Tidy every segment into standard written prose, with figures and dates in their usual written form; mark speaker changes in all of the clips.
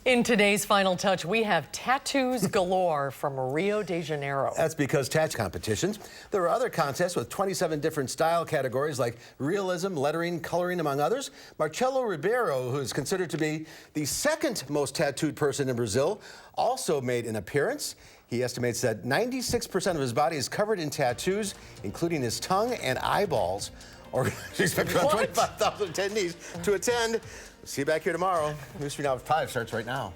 Speaker 1: In today's Final Touch, we have tattoos galore from Rio de Janeiro.
Speaker 2: That's because tattoo competitions. There are other contests with 27 different style categories like realism, lettering, coloring, among others. Marcelo Ribeiro, who is considered to be the second most tattooed person in Brazil, also made an appearance. He estimates that 96% of his body is covered in tattoos, including his tongue and eyeballs. Organizers expect around 25,000 attendees to attend. See you back here tomorrow. News 3 Now at 5 starts right now.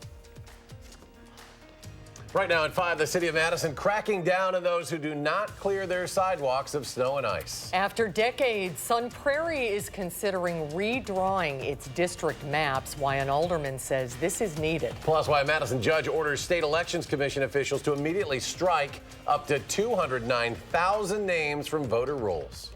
Speaker 3: Right now at 5, the city of Madison cracking down on those who do not clear their sidewalks of snow and ice.
Speaker 1: After decades, Sun Prairie is considering redrawing its district maps. Why an alderman says this is needed.
Speaker 3: Plus, why a Madison judge orders state elections commission officials to immediately strike up to 209,000 names from voter rolls.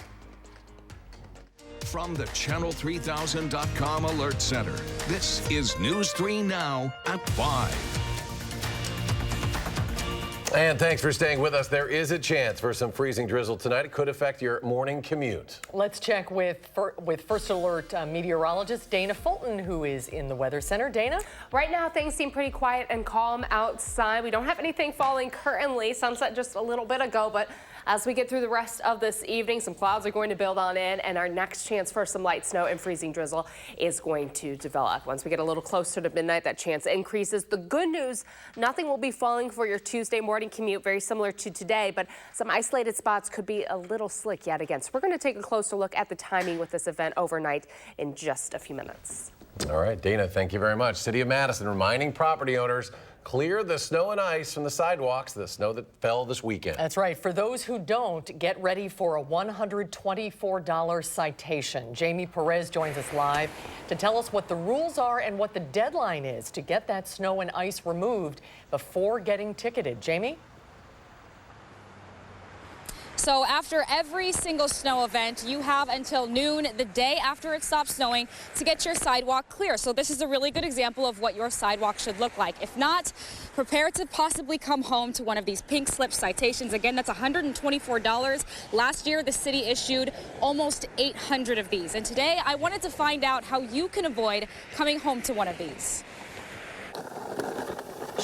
Speaker 4: From the Channel3000.com Alert Center, this is News 3 Now at 5.
Speaker 3: And thanks for staying with us. There is a chance for some freezing drizzle tonight. It could affect your morning commute.
Speaker 1: Let's check with First Alert meteorologist Dana Fulton, who is in the Weather Center. Dana?
Speaker 5: Right now, things seem pretty quiet and calm outside. We don't have anything falling currently. Sunset just a little bit ago, but as we get through the rest of this evening, some clouds are going to build on in, and our next chance for some light snow and freezing drizzle is going to develop. Once we get a little closer to midnight, that chance increases. The good news, nothing will be falling for your Tuesday morning commute, very similar to today, but some isolated spots could be a little slick yet again. So we're going to take a closer look at the timing with this event overnight in just a few minutes.
Speaker 3: All right, Dana, thank you very much. City of Madison reminding property owners, clear the snow and ice from the sidewalks, the snow that fell this weekend.
Speaker 1: That's right. For those who don't, get ready for a $124 citation. Jamie Perez joins us live to tell us what the rules are and what the deadline is to get that snow and ice removed before getting ticketed. Jamie?
Speaker 6: So after every single snow event, you have until noon the day after it stops snowing to get your sidewalk clear. So this is a really good example of what your sidewalk should look like. If not, prepare to possibly come home to one of these pink slip citations. Again, that's $124. Last year, the city issued almost 800 of these. And today, I wanted to find out how you can avoid coming home to one of these.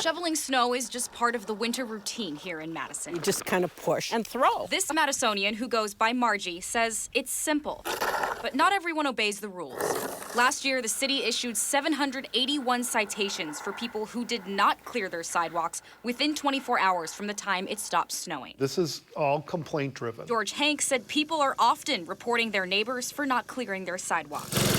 Speaker 6: Shoveling snow is just part of the winter routine here in Madison.
Speaker 7: You just kind of push and throw.
Speaker 6: This Madisonian, who goes by Margie, says it's simple, but not everyone obeys the rules. Last year, the city issued 781 citations for people who did not clear their sidewalks within 24 hours from the time it stopped snowing.
Speaker 8: This is all complaint-driven.
Speaker 6: George Hank said people are often reporting their neighbors for not clearing their sidewalks.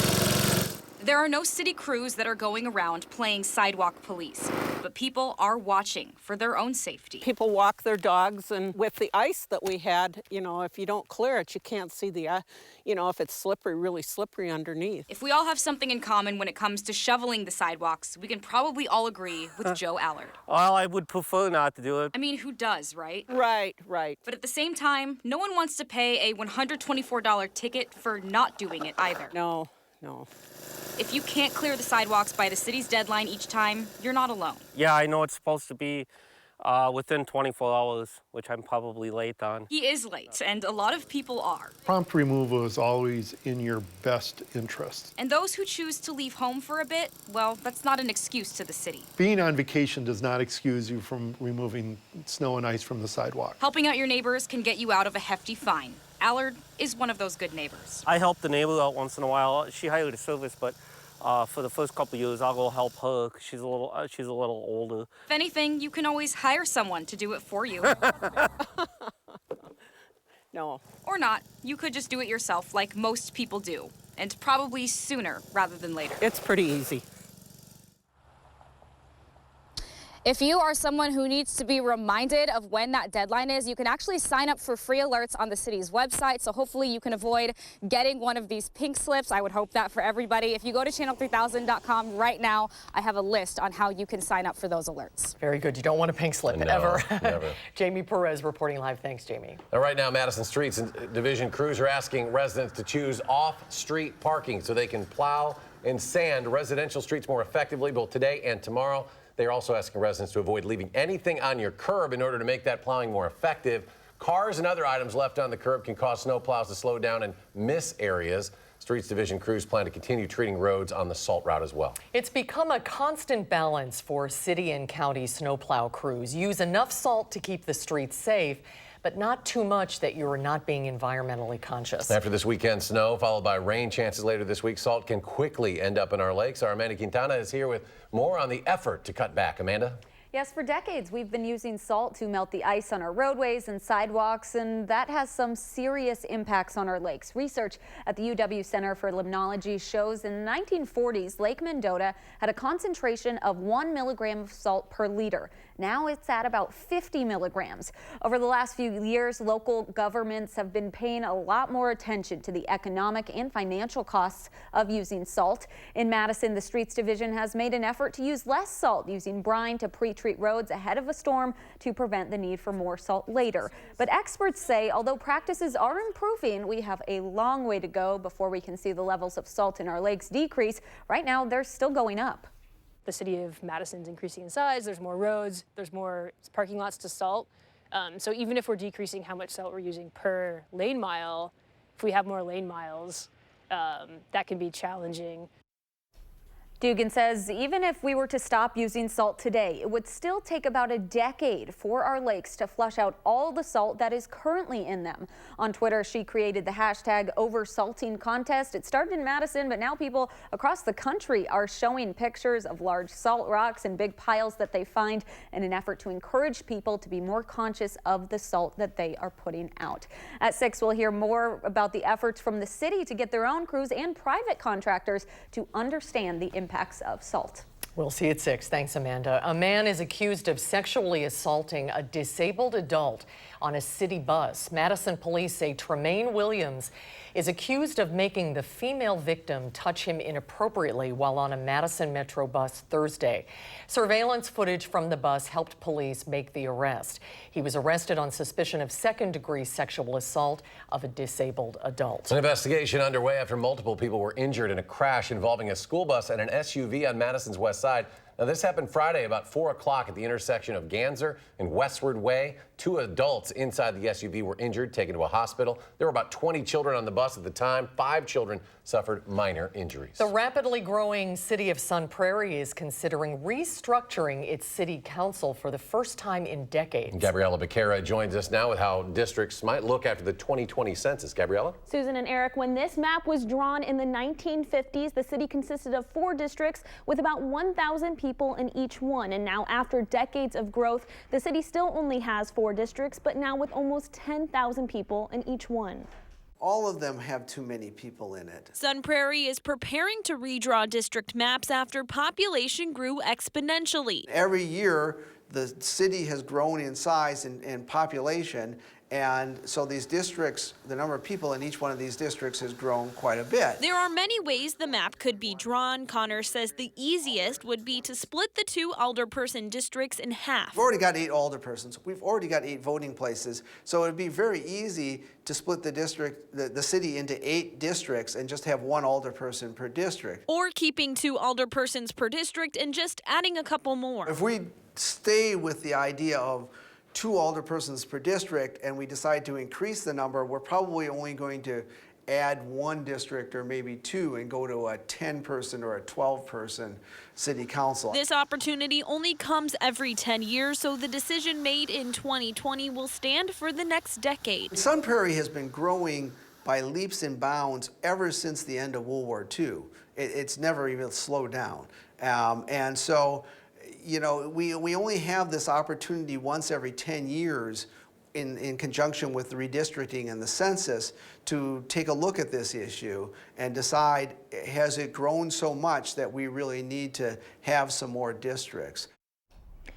Speaker 6: There are no city crews that are going around playing sidewalk police, but people are watching for their own safety.
Speaker 7: People walk their dogs, and with the ice that we had, if you don't clear it, you can't see the, if it's slippery, really slippery underneath.
Speaker 6: If we all have something in common when it comes to shoveling the sidewalks, we can probably all agree with Joe Allard.
Speaker 9: Well, I would prefer not to do it.
Speaker 6: I mean, who does, right?
Speaker 7: Right.
Speaker 6: But at the same time, no one wants to pay a $124 ticket for not doing it either.
Speaker 7: No.
Speaker 6: If you can't clear the sidewalks by the city's deadline each time, you're not alone.
Speaker 9: Yeah, I know it's supposed to be within 24 hours, which I'm probably late on.
Speaker 6: He is late, and a lot of people are.
Speaker 8: Prompt removal is always in your best interest.
Speaker 6: And those who choose to leave home for a bit, well, that's not an excuse to the city.
Speaker 8: Being on vacation does not excuse you from removing snow and ice from the sidewalk.
Speaker 6: Helping out your neighbors can get you out of a hefty fine. Allard is one of those good neighbors.
Speaker 9: I help the neighbor out once in a while. She hired a service, but for the first couple of years, I'll go help her 'cause she's a little older.
Speaker 6: If anything, you can always hire someone to do it for you.
Speaker 7: No.
Speaker 6: Or not. You could just do it yourself like most people do, and probably sooner rather than later.
Speaker 7: It's pretty easy.
Speaker 6: If you are someone who needs to be reminded of when that deadline is, you can actually sign up for free alerts on the city's website. So hopefully you can avoid getting one of these pink slips. I would hope that for everybody. If you go to channel3000.com right now, I have a list on how you can sign up for those alerts.
Speaker 1: Very good. You don't want a pink slip ever.
Speaker 3: Never.
Speaker 1: Jamie Perez reporting live. Thanks, Jamie.
Speaker 3: Now, right now, Madison Streets and Division crews are asking residents to choose off-street parking so they can plow and sand residential streets more effectively both today and tomorrow. They are also asking residents to avoid leaving anything on your curb in order to make that plowing more effective. Cars and other items left on the curb can cause snowplows to slow down and miss areas. Streets Division crews plan to continue treating roads on the salt route as well.
Speaker 1: It's become a constant balance for city and county snowplow crews. Use enough salt to keep the streets safe, but not too much that you're not being environmentally conscious.
Speaker 3: After this weekend snow, followed by rain chances later this week, salt can quickly end up in our lakes. Our Amanda Quintana is here with more on the effort to cut back. Amanda?
Speaker 10: Yes, for decades, we've been using salt to melt the ice on our roadways and sidewalks, and that has some serious impacts on our lakes. Research at the UW Center for Limnology shows in the 1940s, Lake Mendota had a concentration of 1 milligram of salt per liter. Now it's at about 50 milligrams. Over the last few years, local governments have been paying a lot more attention to the economic and financial costs of using salt. In Madison, the Streets Division has made an effort to use less salt, using brine to pre-treat roads ahead of a storm to prevent the need for more salt later. But experts say although practices are improving, we have a long way to go before we can see the levels of salt in our lakes decrease. Right now, they're still going up.
Speaker 11: The city of Madison's increasing in size, there's more roads, there's more parking lots to salt. So even if we're decreasing how much salt we're using per lane mile, if we have more lane miles, that can be challenging.
Speaker 10: Dugan says even if we were to stop using salt today, it would still take about a decade for our lakes to flush out all the salt that is currently in them. On Twitter, she created the hashtag #oversalting contest. It started in Madison, but now people across the country are showing pictures of large salt rocks and big piles that they find in an effort to encourage people to be more conscious of the salt that they are putting out. At 6, we'll hear more about the efforts from the city to get their own crews and private contractors to understand the impacts of salt.
Speaker 1: We'll see at 6. Thanks, Amanda. A man is accused of sexually assaulting a disabled adult on a city bus. Madison police say Tremaine Williams is accused of making the female victim touch him inappropriately while on a Madison Metro bus Thursday. Surveillance footage from the bus helped police make the arrest. He was arrested on suspicion of second-degree sexual assault of a disabled adult.
Speaker 3: An investigation underway after multiple people were injured in a crash involving a school bus and an SUV on Madison's west side. Now, this happened Friday about 4 o'clock at the intersection of Ganser and Westward Way. 2 adults inside the SUV were injured, taken to a hospital. There were about 20 children on the bus at the time. 5 children suffered minor injuries.
Speaker 1: The rapidly growing city of Sun Prairie is considering restructuring its city council for the first time in decades.
Speaker 3: Gabriella Becerra joins us now with how districts might look after the 2020 census. Gabriella?
Speaker 12: Susan and Eric, when this map was drawn in the 1950s, the city consisted of 4 districts with about 1,000 people in each one. And now, after decades of growth, the city still only has 4 districts, but now with almost 10,000 people in each one.
Speaker 13: All of them have too many people in it.
Speaker 14: Sun Prairie is preparing to redraw district maps after population grew exponentially.
Speaker 13: Every year, the city has grown in size and population, and so these districts, the number of people in each one of these districts has grown quite a bit.
Speaker 14: There are many ways the map could be drawn. Connor says the easiest would be to split the 2 alderperson districts in half.
Speaker 13: We've already got 8 alderpersons. We've already got 8 voting places, so it would be very easy to split the district, the city into 8 districts and just have 1 alderperson per district.
Speaker 14: Or keeping 2 alderpersons per district and just adding a couple more.
Speaker 13: If we stay with the idea of 2 alderpersons per district and we decide to increase the number, we're probably only going to add 1 district or maybe 2 and go to a 10-person or a 12-person city council.
Speaker 14: This opportunity only comes every 10 years, so the decision made in 2020 will stand for the next decade.
Speaker 13: Sun Prairie has been growing by leaps and bounds ever since the end of World War II. It's never even slowed down. And so, you know, we only have this opportunity once every 10 years in conjunction with the redistricting and the census to take a look at this issue and decide, has it grown so much that we really need to have some more districts?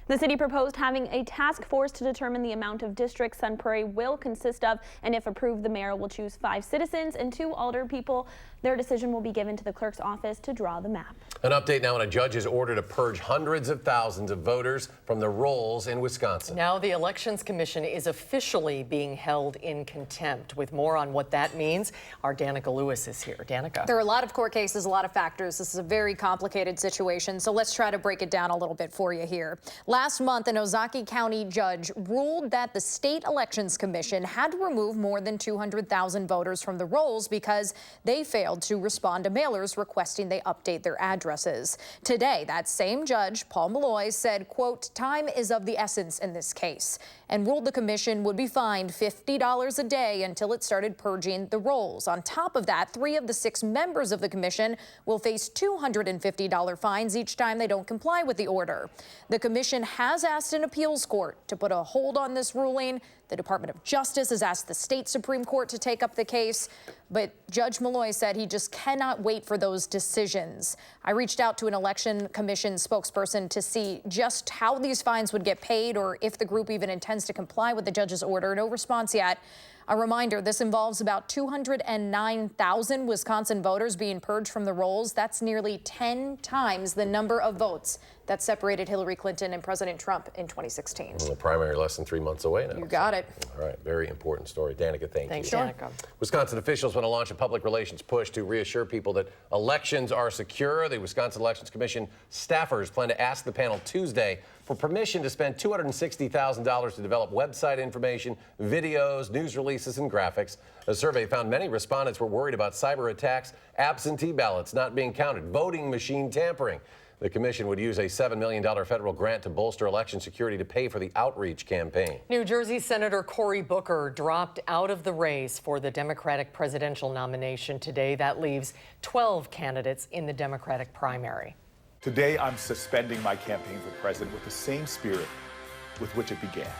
Speaker 12: The city proposed having a task force to determine the amount of districts Sun Prairie will consist of, and if approved, the mayor will choose 5 citizens and 2 alder people. Their decision will be given to the clerk's office to draw the map.
Speaker 3: An update now on a judge's order to purge hundreds of thousands of voters from the rolls in Wisconsin.
Speaker 1: Now the Elections Commission is officially being held in contempt. With more on what that means, our Danica Lewis is here. Danica.
Speaker 15: There are a lot of court cases, a lot of factors. This is a very complicated situation, so let's try to break it down a little bit for you here. Last Last month, an Ozaukee County judge ruled that the State Elections Commission had to remove more than 200,000 voters from the rolls because they failed to respond to mailers requesting they update their addresses. Today, that same judge, Paul Malloy, said, quote, time is of the essence in this case, and ruled the commission would be fined $50 a day until it started purging the rolls. On top of that, 3 of the 6 members of the commission will face $250 fines each time they don't comply with the order. The commission has asked an appeals court to put a hold on this ruling. The Department of Justice has asked the state Supreme Court to take up the case, but Judge Malloy said he just cannot wait for those decisions. I reached out to an election commission spokesperson to see just how these fines would get paid or if the group even intends to comply with the judge's order. No response yet. A reminder, this involves about 209,000 Wisconsin voters being purged from the rolls. That's nearly 10 times the number of votes that separated Hillary Clinton and President Trump in 2016.
Speaker 3: The primary less than 3 months away now.
Speaker 15: You got it.
Speaker 3: All right, very important story. Danica, thank
Speaker 1: Thanks,
Speaker 3: you.
Speaker 1: Danica.
Speaker 3: Wisconsin officials want to launch a public relations push to reassure people that elections are secure. The Wisconsin Elections Commission staffers plan to ask the panel Tuesday for permission to spend $260,000 to develop website information, videos, news releases, and graphics. A survey found many respondents were worried about cyber attacks, absentee ballots not being counted, voting machine tampering. The commission would use a $7 million federal grant to bolster election security to pay for the outreach campaign.
Speaker 1: New Jersey Senator Cory Booker dropped out of the race for the Democratic presidential nomination today. That leaves 12 candidates in the Democratic primary.
Speaker 16: Today, I'm suspending my campaign for president with the same spirit with which it began.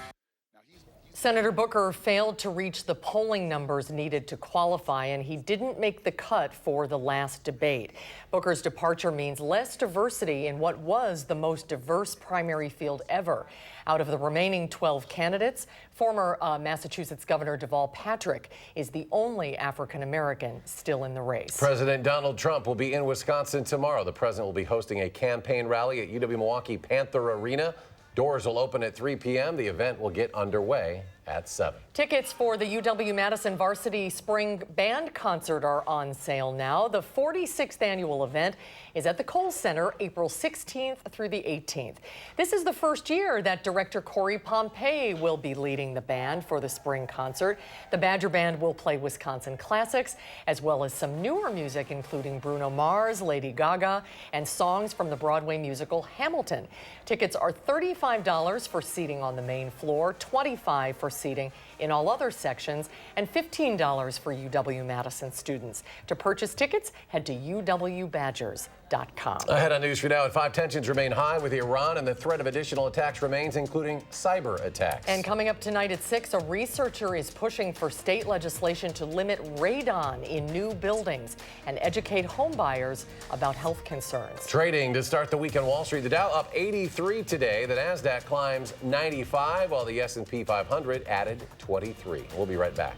Speaker 1: Senator Booker failed to reach the polling numbers needed to qualify, and he didn't make the cut for the last debate. Booker's departure means less diversity in what was the most diverse primary field ever. Out of the remaining 12 candidates, former Massachusetts Governor Deval Patrick is the only African-American still in the race.
Speaker 3: President Donald Trump will be in Wisconsin tomorrow. The president will be hosting a campaign rally at UW-Milwaukee Panther Arena. Doors will open at 3 p.m. The event will get underway at 7.
Speaker 1: Tickets for the UW-Madison Varsity Spring Band Concert are on sale now. The 46th annual event is at the Kohl Center April 16th through the 18th. This is the first year that director Corey Pompey will be leading the band for the spring concert. The Badger Band will play Wisconsin classics as well as some newer music, including Bruno Mars, Lady Gaga, and songs from the Broadway musical Hamilton. Tickets are $35 for seating on the main floor, $25 for seating in all other sections, and $15 for UW-Madison students. To purchase tickets, head to uwbadgers.com.
Speaker 3: Ahead on News for Now at 5, tensions remain high with Iran, and the threat of additional attacks remains, including cyber attacks.
Speaker 1: And coming up tonight at 6, a researcher is pushing for state legislation to limit radon in new buildings and educate homebuyers about health concerns.
Speaker 3: Trading to start the week on Wall Street. The Dow up 83 today. The Nasdaq climbs 95, while the S&P 500 added 23. We'll be right back.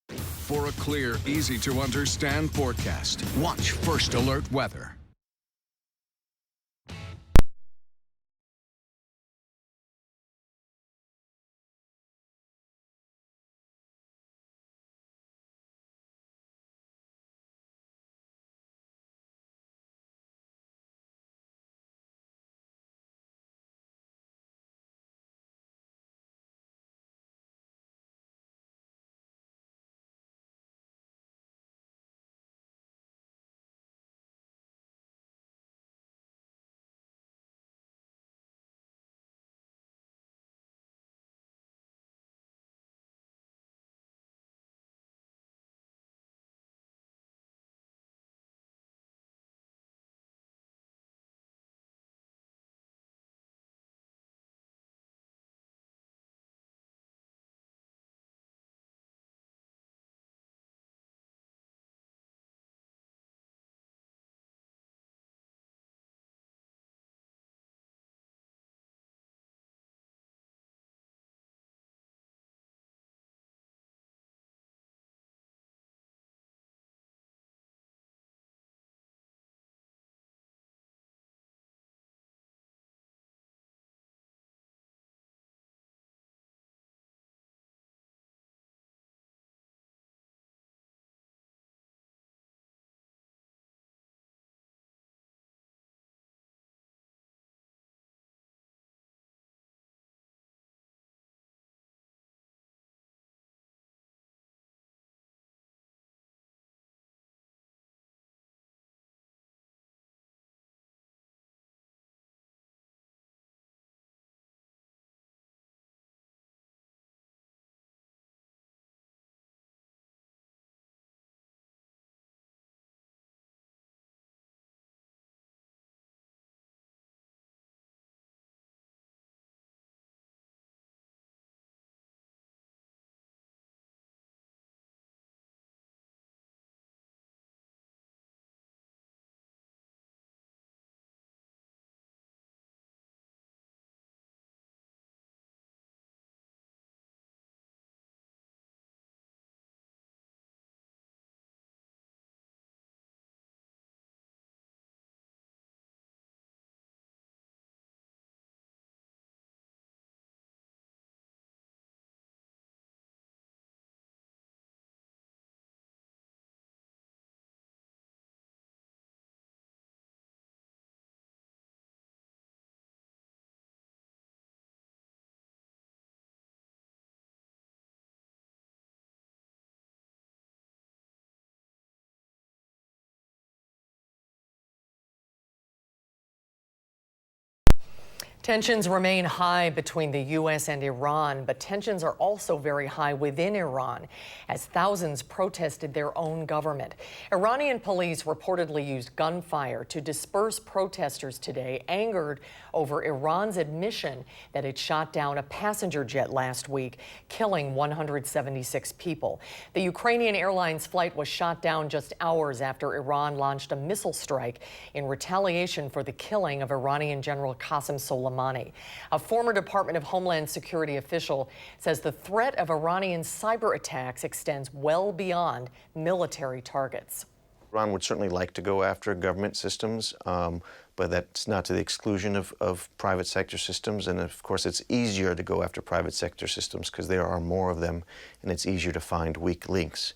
Speaker 4: For a clear, easy to understand forecast, watch First Alert Weather.
Speaker 1: Tensions remain high between the U.S. and Iran, but tensions are also very high within Iran as thousands protested their own government. Iranian police reportedly used gunfire to disperse protesters today, angered over Iran's admission that it shot down a passenger jet last week, killing 176 people. The Ukrainian Airlines flight was shot down just hours after Iran launched a missile strike in retaliation for the killing of Iranian General Qasem Soleimani. A former Department of Homeland Security official says the threat of Iranian cyber attacks extends well beyond military targets.
Speaker 17: Iran would certainly like to go after government systems, but that's not to the exclusion of private sector systems. And of course, it's easier to go after private sector systems because there are more of them, and it's easier to find weak links.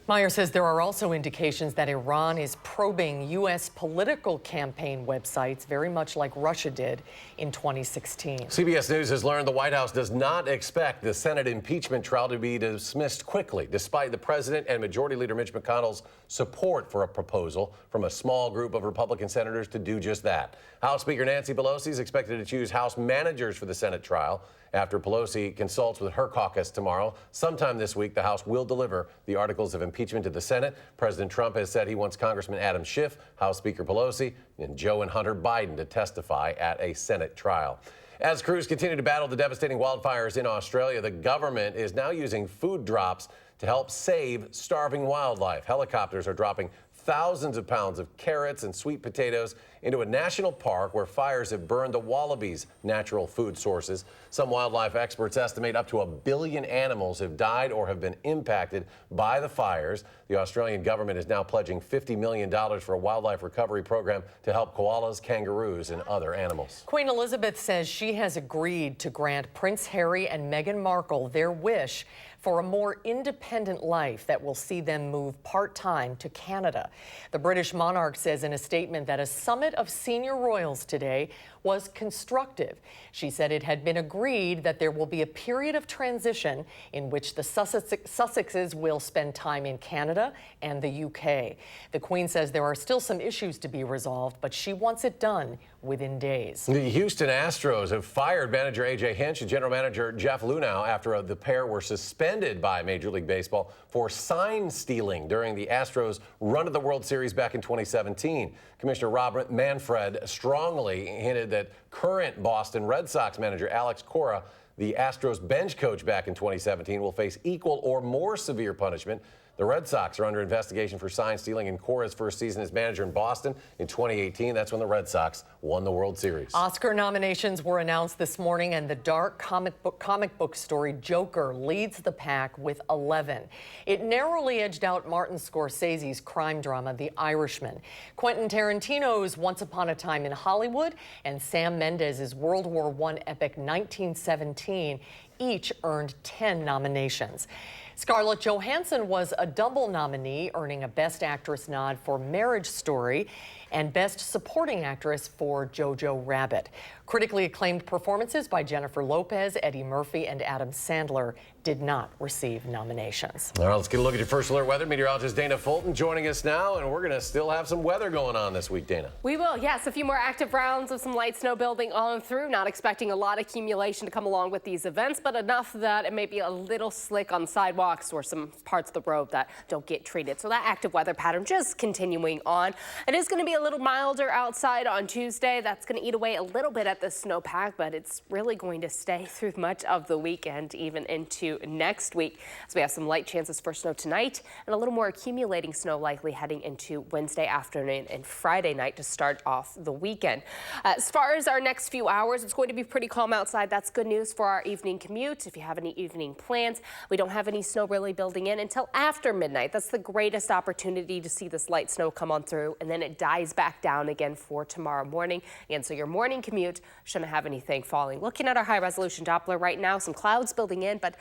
Speaker 1: Meyer says there are also indications that Iran is probing U.S. political campaign websites, very much like Russia did in 2016.
Speaker 3: CBS News has learned the White House does not expect the Senate impeachment trial to be dismissed quickly, despite the president and Majority Leader Mitch McConnell's support for a proposal from a small group of Republican senators to do just that. House Speaker Nancy Pelosi is expected to choose House managers for the Senate trial after Pelosi consults with her caucus tomorrow. Sometime this week, the House will deliver the articles of impeachment to the Senate. President Trump has said he wants Congressman Adam Schiff, House Speaker Pelosi, and Joe and Hunter Biden to testify at a Senate trial. As crews continue to battle the devastating wildfires in Australia, the government is now using food drops to help save starving wildlife. Helicopters are dropping thousands of pounds of carrots and sweet potatoes into a national park where fires have burned the wallabies' natural food sources. Some wildlife experts estimate up to 1 billion animals have died or have been impacted by the fires. The Australian government is now pledging $50 million for a wildlife recovery program to help koalas, kangaroos, and other animals.
Speaker 1: Queen Elizabeth says she has agreed to grant Prince Harry and Meghan Markle their wish for a more independent life that will see them move part-time to Canada. The British monarch says in a statement that a summit of senior royals today was constructive. She said it had been agreed that there will be a period of transition in which the Sussexes will spend time in Canada and the UK. The Queen says there are still some issues to be resolved, but she wants it done within days.
Speaker 3: The Houston Astros have fired manager A.J. Hinch and general manager Jeff Luhnow after the pair were suspended by Major League Baseball for sign stealing during the Astros' run of the World Series back in 2017. Commissioner Rob Manfred strongly hinted that current Boston Red Sox manager Alex Cora, the Astros bench coach back in 2017, will face equal or more severe punishment. The Red Sox are under investigation for sign stealing in Cora's first season as manager in Boston in 2018. That's when the Red Sox won the World Series.
Speaker 1: Oscar nominations were announced this morning, and the dark comic book story Joker leads the pack with 11. It narrowly edged out Martin Scorsese's crime drama The Irishman, Quentin Tarantino's Once Upon a Time in Hollywood, and Sam Mendes's World War I epic 1917 each earned 10 nominations. Scarlett Johansson was a double nominee, earning a Best Actress nod for Marriage Story and Best Supporting Actress for Jojo Rabbit. Critically acclaimed performances by Jennifer Lopez, Eddie Murphy, and Adam Sandler did not receive nominations.
Speaker 3: All right, let's get a look at your first alert weather. Meteorologist Dana Fulton joining us now, and we're going to still have some weather going on this week, Dana.
Speaker 5: We will, yes. A few more active rounds of some light snow building on through. Not expecting a lot of accumulation to come along with these events, but enough that it may be a little slick on sidewalks or some parts of the road that don't get treated. So that active weather pattern just continuing on. It is going to be a little milder outside on Tuesday. That's going to eat away a little bit at the snowpack, but it's really going to stay through much of the weekend, even into next week. So we have some light chances for snow tonight and a little more accumulating snow likely heading into Wednesday afternoon and Friday night to start off the weekend. As far as our next few hours, it's going to be pretty calm outside. That's good news for our evening commute. If you have any evening plans, we don't have any snow really building in until after midnight. That's the greatest opportunity to see this light snow come on through, and then it dies back down again for tomorrow morning. And so your morning commute shouldn't have anything falling. Looking at our high resolution Doppler right now, some clouds building in, but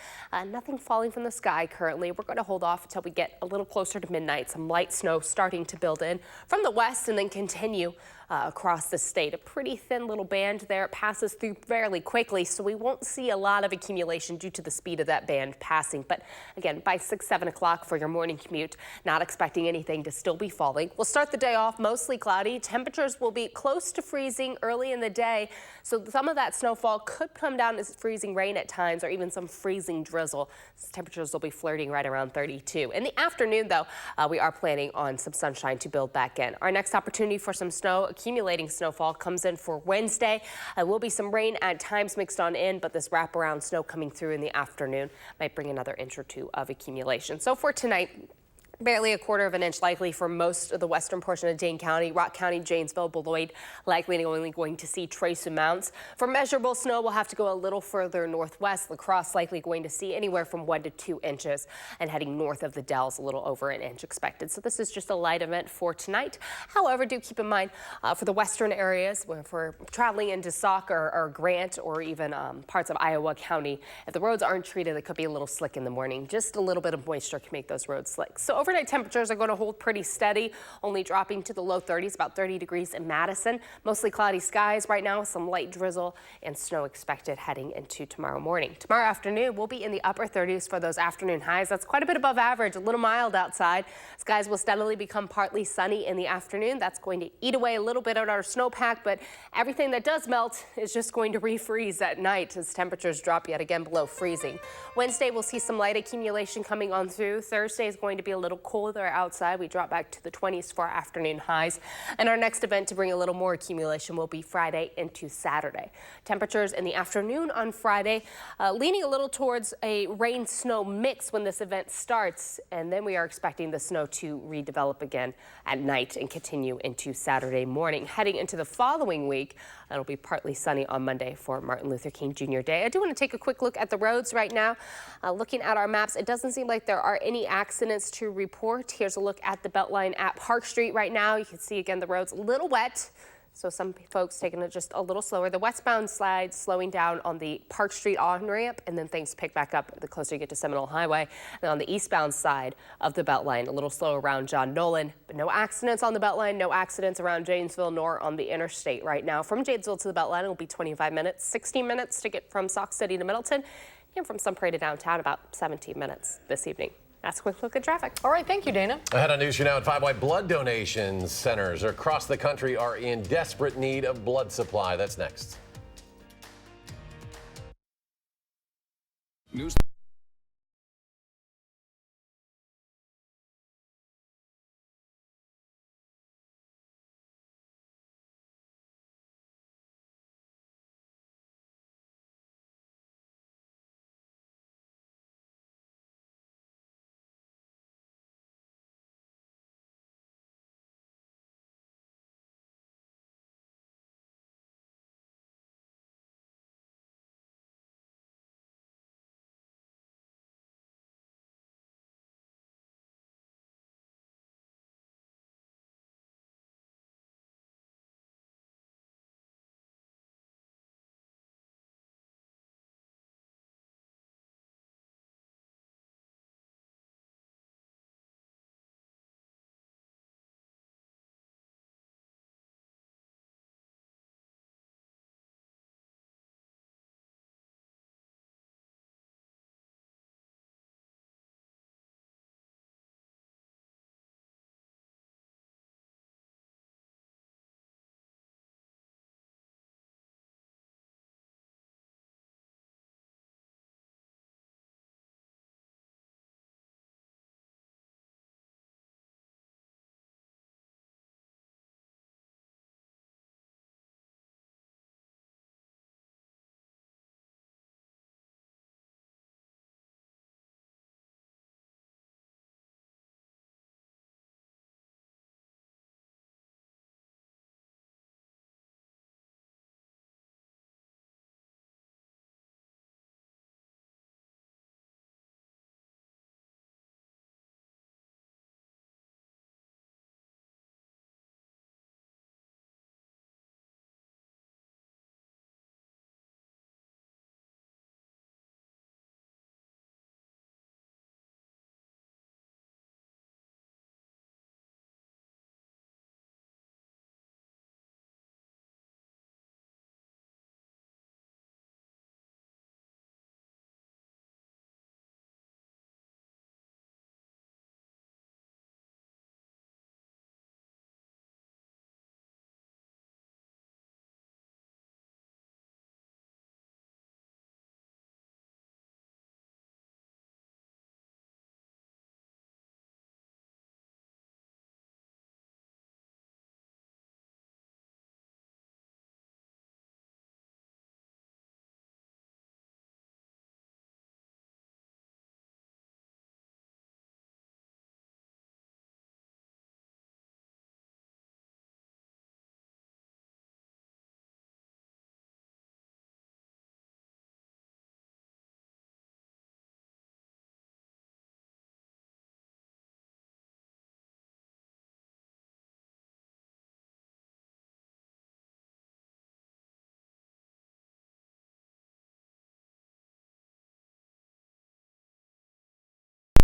Speaker 5: nothing falling from the sky currently. We're going to hold off until we get a little closer to midnight. Some light snow starting to build in from the west and then continue across the state. A pretty thin little band there. It passes through fairly quickly, so we won't see a lot of accumulation due to the speed of that band passing. But again, by 6, 7 o'clock for your morning commute, not expecting anything to still be falling. We'll start the day off mostly cloudy. Temperatures will be close to freezing early in the day, so some of that snowfall could come down as freezing rain at times or even some freezing drizzle. Temperatures will be flirting right around 32. In the afternoon, though, we are planning on some sunshine to build back in. Our next opportunity for some snow, accumulating snowfall, comes in for Wednesday. Will be some rain at times mixed on in, but this wraparound snow coming through in the afternoon might bring another inch or two of accumulation. So for tonight, barely a quarter of an inch likely for most of the western portion of Dane County. Rock County, Janesville, Beloit, likely only going to see trace amounts. For measurable snow, we'll have to go a little further northwest. La Crosse likely going to see anywhere from 1 to 2 inches, and heading north of the Dells, a little over an inch expected. So this is just a light event for tonight. However, do keep in mind for the western areas, if we're traveling into Sauk or Grant or even parts of Iowa County, if the roads aren't treated, it could be a little slick in the morning. Just a little bit of moisture can make those roads slick. So overnight temperatures are going to hold pretty steady, only dropping to the low 30s, about 30 degrees in Madison. Mostly cloudy skies right now with some light drizzle and snow expected heading into tomorrow morning. Tomorrow afternoon, we'll be in the upper 30s for those afternoon highs. That's quite a bit above average, a little mild outside. Skies will steadily become partly sunny in the afternoon. That's going to eat away a little bit at our snowpack, but everything that does melt is just going to refreeze at night as temperatures drop yet again below freezing. Wednesday, we'll see some light accumulation coming on through. Thursday is going to be a little colder outside. We drop back to the 20s for our afternoon highs. And our next event to bring a little more accumulation will be Friday into Saturday. Temperatures in the afternoon on Friday leaning a little towards a rain-snow mix when this event starts. And then we are expecting the snow to redevelop again at night and continue into Saturday morning. Heading into the following week, it'll be partly sunny on Monday for Martin Luther King Jr. Day. I do want to take a quick look at the roads right now. Looking at our maps, it doesn't seem like there are any accidents to report. Here's a look at the Beltline at Park Street right now. You can see again the road's a little wet, so some folks taking it just a little slower. The westbound slide slowing down on the Park Street on-ramp, and then things pick back up the closer you get to Seminole Highway. And on the eastbound side of the Beltline, a little slower around John Nolan, but no accidents on the Beltline, no accidents around Janesville nor on the interstate right now. From Janesville to the Beltline, it will be 25 minutes, 16 minutes to get from Sauk City to Middleton, and from Sun Prairie to downtown about 17 minutes this evening. That's a quick look at traffic.
Speaker 1: All right, thank you, Dana.
Speaker 3: Ahead on News You Now at 5, why blood donation centers across the country are in desperate need of blood supply. That's next.
Speaker 4: News.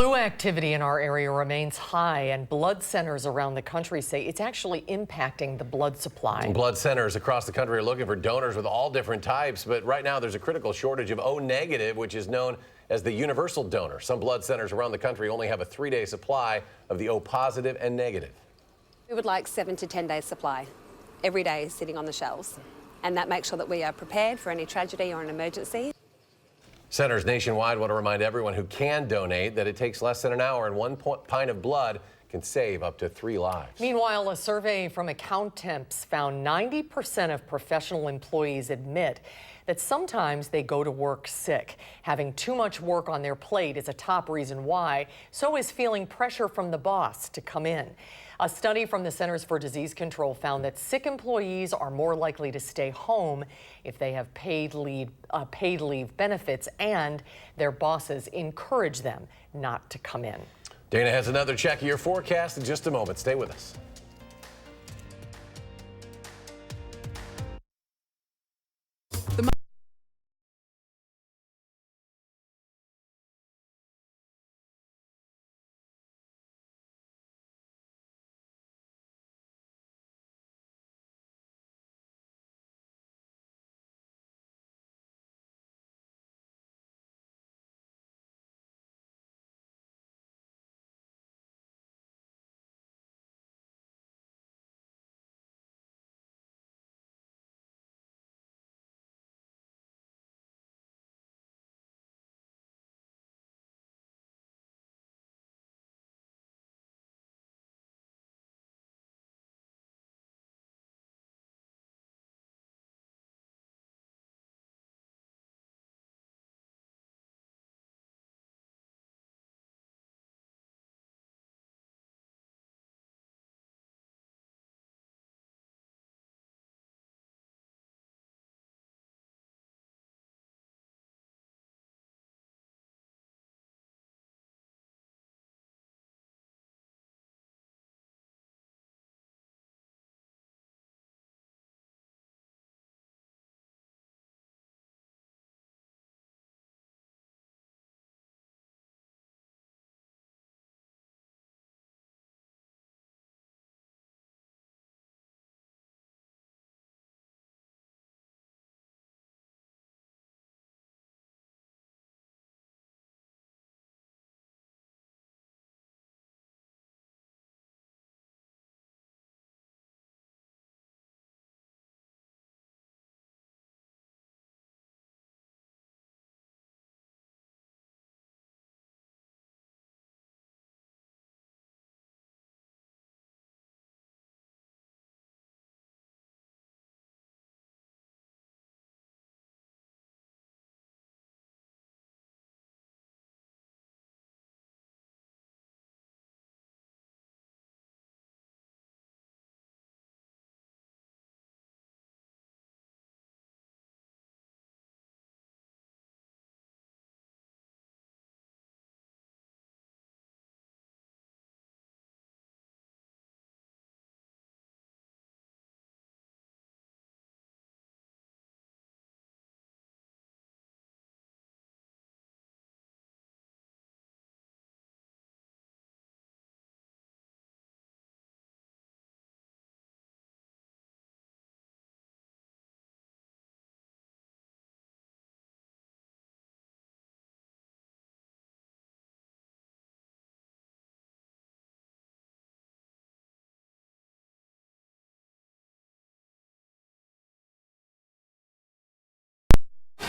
Speaker 1: Flu activity in our area remains high, and blood centers around the country say it's actually impacting the blood supply.
Speaker 3: Blood centers across the country are looking for donors with all different types, but right now there's a critical shortage of O negative, which is known as the universal donor. Some blood centers around the country only have a 3-day supply of the O positive and negative.
Speaker 18: We would like 7 to 10 days supply every day sitting on the shelves, and that makes sure that we are prepared for any tragedy or an emergency.
Speaker 3: Centers nationwide want to remind everyone who can donate that it takes less than an hour, and 1 pint of blood can save up to 3 lives.
Speaker 1: Meanwhile, a survey from Accountemps found 90% of professional employees admit that sometimes they go to work sick. Having too much work on their plate is a top reason why. So is feeling pressure from the boss to come in. A study from the Centers for Disease Control found that sick employees are more likely to stay home if they have paid leave benefits, and their bosses encourage them not to come in.
Speaker 3: Dana has another check of your forecast in just a moment. Stay with us.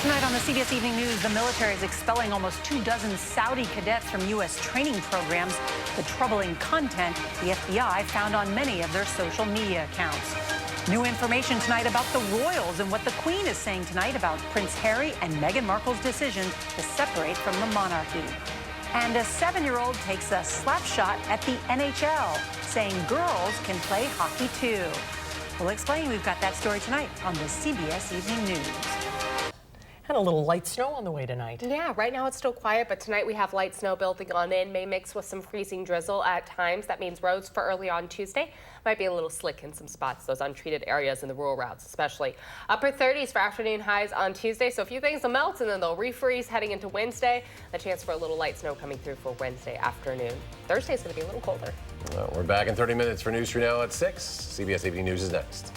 Speaker 19: Tonight on the CBS Evening News, the military is expelling almost 24 Saudi cadets from U.S. training programs. The troubling content the FBI found on many of their social media accounts. New information tonight about the royals and what the Queen is saying tonight about Prince Harry and Meghan Markle's decision to separate from the monarchy. And a 7-year-old takes a slap shot at the NHL, saying girls can play hockey too. We'll explain. We've got that story tonight on the CBS Evening News.
Speaker 1: And a little light snow on the way tonight.
Speaker 5: Yeah, right now it's still quiet, but tonight we have light snow building on in, may mix with some freezing drizzle at times. That means roads for early on Tuesday might be a little slick in some spots, those untreated areas in the rural routes especially. Upper 30s for afternoon highs on Tuesday, so a few things will melt and then they'll refreeze heading into Wednesday. A chance for a little light snow coming through for Wednesday afternoon. Thursday's going to be a little colder.
Speaker 3: Well, we're back in 30 minutes for News 3 Now at 6. CBS 18 News is next.